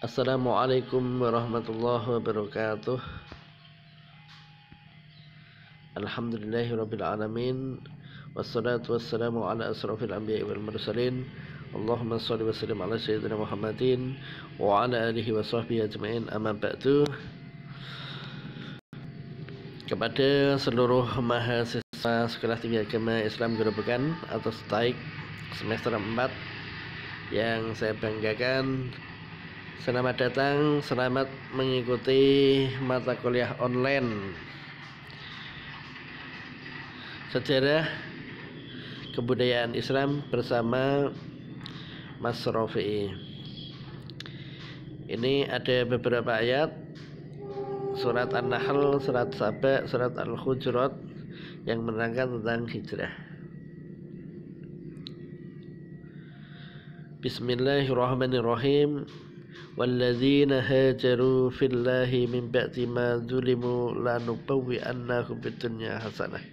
Assalamualaikum warahmatullahi wabarakatuh. Alhamdulillahirabbil alamin. Wassalatu wassalamu ala asrofil anbiya'i wal mursalin. Allahumma shalli wa sallim ala sayyidina Muhammadin wa ala alihi wa sahbihi ajma'in. Amma ba'du. Kepada seluruh mahasiswa Sekolah Tinggi Agama Islam Gerobokan atau STAIK semester 4 yang saya banggakan, selamat datang, selamat mengikuti mata kuliah online Sejarah Kebudayaan Islam bersama Mas Rofi. Ini ada beberapa ayat surat An-Nahl, surat Saba, surat Al-Hujurat yang menerangkan tentang hijrah. Bismillahirrahmanirrahim. Walladzina hajaru fillahi min ba'di ma zulimu lanubawwi'annahum fid dunya hasanah.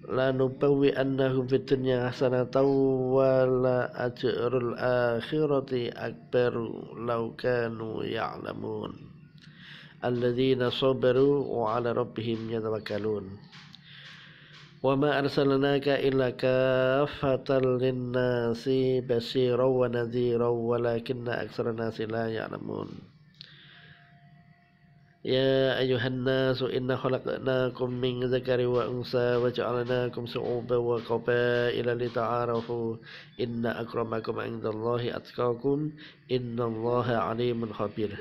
Lanubawwi'annahum fid dunya hasanatan wa la ajrul akhirati akbaru law kanu ya'lamun. Alladzina sabaru wa 'ala rabbihim yatawakkalun. Wa ma arsalnaka illa kaffatan lin-nasi basyiran wa nadhiran walakinna aktsara nasi la ya'lamun. Ya ayuhan nasu inna khalaqnakum min dzakarin wa unsa wa ja'alnakum syu'uban wa qabaila lita'arafu inna akramakum 'indallahi atqakum innallaha 'alimun khabir.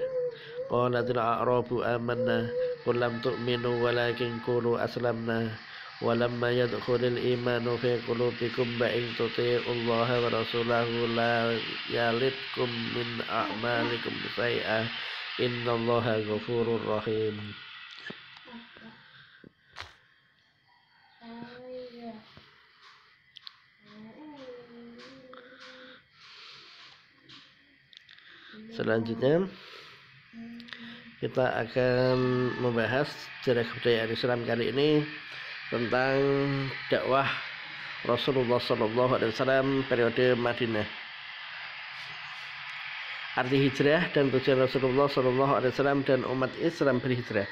Qalatil a'rabu amanna qul lam tu'minu walakin qulu aslamna walamma yadkhulul imanu fi qulubikum wa in tuti'ullaha wa rasulahu la yalitkum min a'malikum syai'a innallaha ghafurur rahim. Selanjutnya kita akan membahas sejarah kebudayaan Islam kali ini tentang dakwah Rasulullah SAW periode Madinah. Arti hijrah dan tujuan Rasulullah SAW dan umat Islam berhijrah.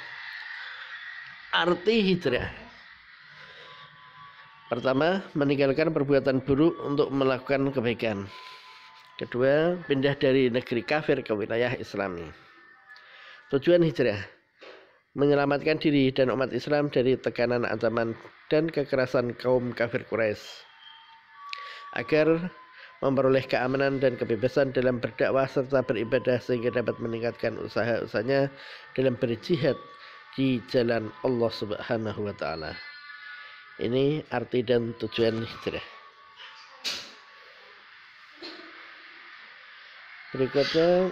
Arti hijrah: pertama, meninggalkan perbuatan buruk untuk melakukan kebaikan. Kedua, pindah dari negeri kafir ke wilayah Islami. Tujuan hijrah: menyelamatkan diri dan umat Islam dari tekanan, ancaman, dan kekerasan kaum kafir Quraisy, agar memperoleh keamanan dan kebebasan dalam berdakwah serta beribadah sehingga dapat meningkatkan usaha-usahanya dalam berjihad di jalan Allah Subhanahu wa taala. Ini arti dan tujuan hijrah. Berikutnya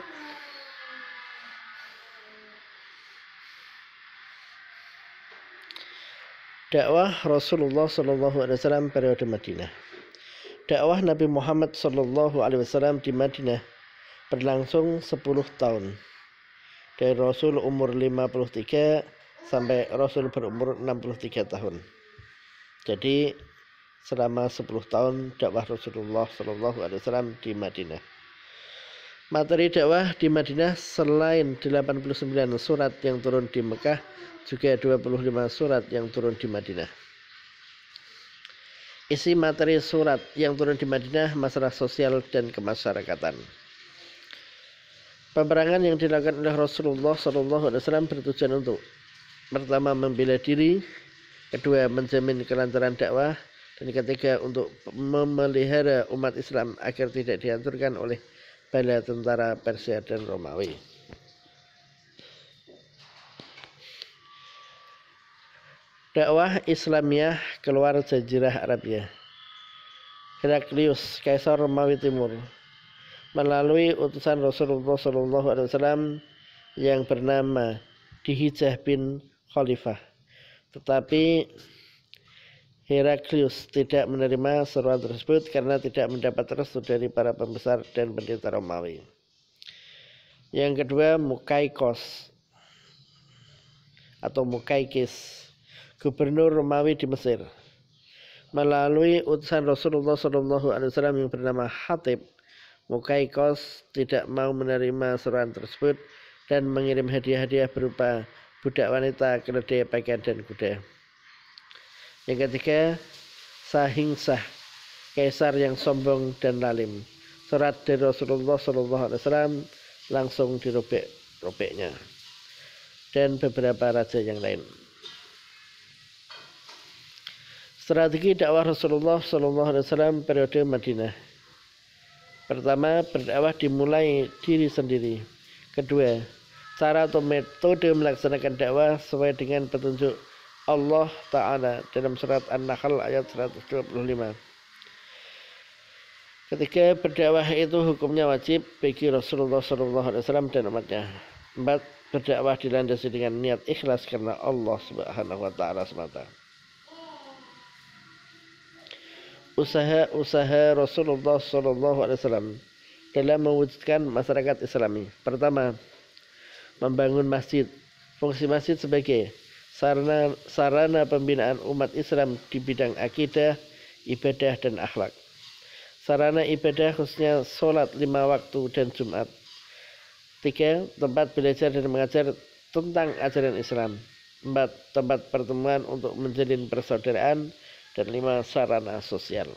dakwah Rasulullah SAW periode Madinah. Dakwah Nabi Muhammad SAW di Madinah berlangsung 10 tahun. Dari Rasul umur 53 sampai Rasul berumur 63 tahun. Jadi selama 10 tahun dakwah Rasulullah SAW di Madinah. Materi dakwah di Madinah selain 89 surat yang turun di Mekah, juga 25 surat yang turun di Madinah. Isi materi surat yang turun di Madinah masalah sosial dan kemasyarakatan. Peperangan yang dilakukan oleh Rasulullah SAW bertujuan untuk: pertama, membela diri; kedua, menjamin kelancaran dakwah; dan ketiga, untuk memelihara umat Islam agar tidak dihancurkan oleh bala tentara Persia dan Romawi. Dakwah Islamiyah keluar Jazirah Arabia. Heraklius, Kaisar Romawi Timur, melalui utusan Rasulullah SAW yang bernama Dihijah bin Khalifah. Tetapi Heraklius tidak menerima seruan tersebut karena tidak mendapat restu dari para pembesar dan pendeta Romawi. Yang kedua, Mukaikos atau Mukaikis, gubernur Romawi di Mesir, Melalui utusan Rasulullah SAW yang bernama Hatib, Mukaikos tidak mau menerima seruan tersebut dan mengirim hadiah-hadiah berupa budak wanita, keledai, pakaian, dan kuda. Yang ketiga, Sahingsah, kaisar yang sombong dan lalim. Surat dari Rasulullah SAW langsung dirobek-robeknya. Dan beberapa raja yang lain. Strategi dakwah Rasulullah SAW periode Madinah. Pertama, berdakwah dimulai diri sendiri. Kedua, cara atau metode melaksanakan dakwah sesuai dengan petunjuk Allah Ta'ala dalam surat An-Nahl ayat 125. Ketiga, berdakwah itu hukumnya wajib bagi Rasulullah SAW dan umatnya. 4. Berdakwah dilandasi dengan niat ikhlas karena Allah Subhanahu wa Ta'ala semata. Usaha-usaha Rasulullah SAW dalam mewujudkan masyarakat Islami. Pertama, membangun masjid. Fungsi masjid sebagai sarana pembinaan umat Islam di bidang akidah, ibadah, dan akhlak. Sarana ibadah khususnya sholat 5 waktu dan Jumat. 3. Tempat belajar dan mengajar tentang ajaran Islam. 4. Tempat pertemuan untuk menjalin persaudaraan. Dan 5. Sarana sosial.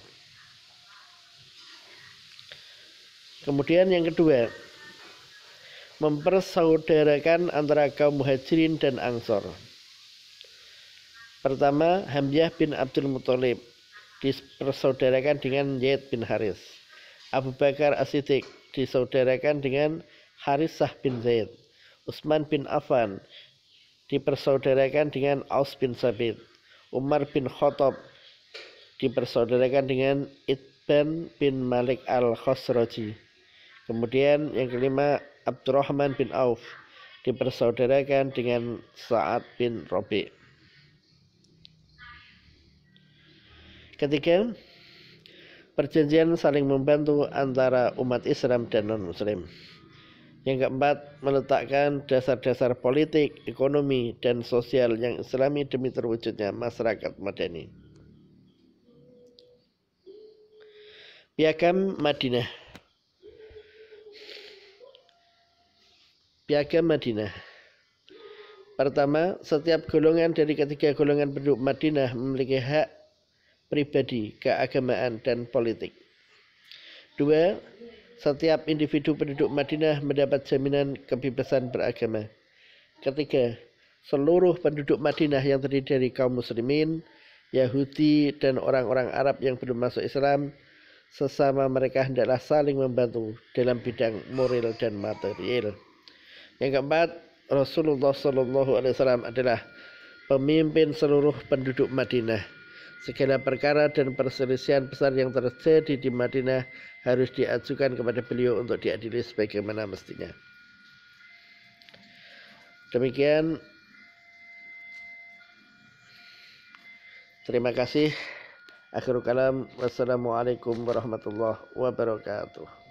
Kemudian yang kedua, mempersaudarakan antara kaum muhajirin dan ansor. Pertama, Hamzah bin Abdul Muthalib dipersaudarakan dengan Zaid bin Haris. Abu Bakar As-Siddiq disaudarakan dengan Harisah bin Zaid. Utsman bin Affan dipersaudarakan dengan Aus bin Sabit. Umar bin Khattab dipersaudarakan dengan Itban bin Malik al-Khosroji. Kemudian yang kelima, Abdurrahman bin Auf dipersaudarakan dengan Sa'ad bin Rabi'. Ketiga, perjanjian saling membantu antara umat Islam dan non-Muslim. Yang keempat, meletakkan dasar-dasar politik, ekonomi, dan sosial yang Islami demi terwujudnya masyarakat madani. Piagam Madinah. Piagam Madinah. Pertama, setiap golongan dari ketiga golongan penduduk Madinah memiliki hak pribadi, keagamaan, dan politik. 2. Setiap individu penduduk Madinah mendapat jaminan kebebasan beragama. Ketiga, seluruh penduduk Madinah yang terdiri dari kaum muslimin, Yahudi, dan orang-orang Arab yang belum masuk Islam, sesama mereka hendaklah saling membantu dalam bidang moral dan material. Yang keempat, Rasulullah SAW adalah pemimpin seluruh penduduk Madinah. Segala perkara dan perselisihan besar yang terjadi di Madinah harus diajukan kepada beliau untuk diadili sebagaimana mestinya. Demikian. Terima kasih. Akhirul kalam. Wassalamualaikum warahmatullahi wabarakatuh.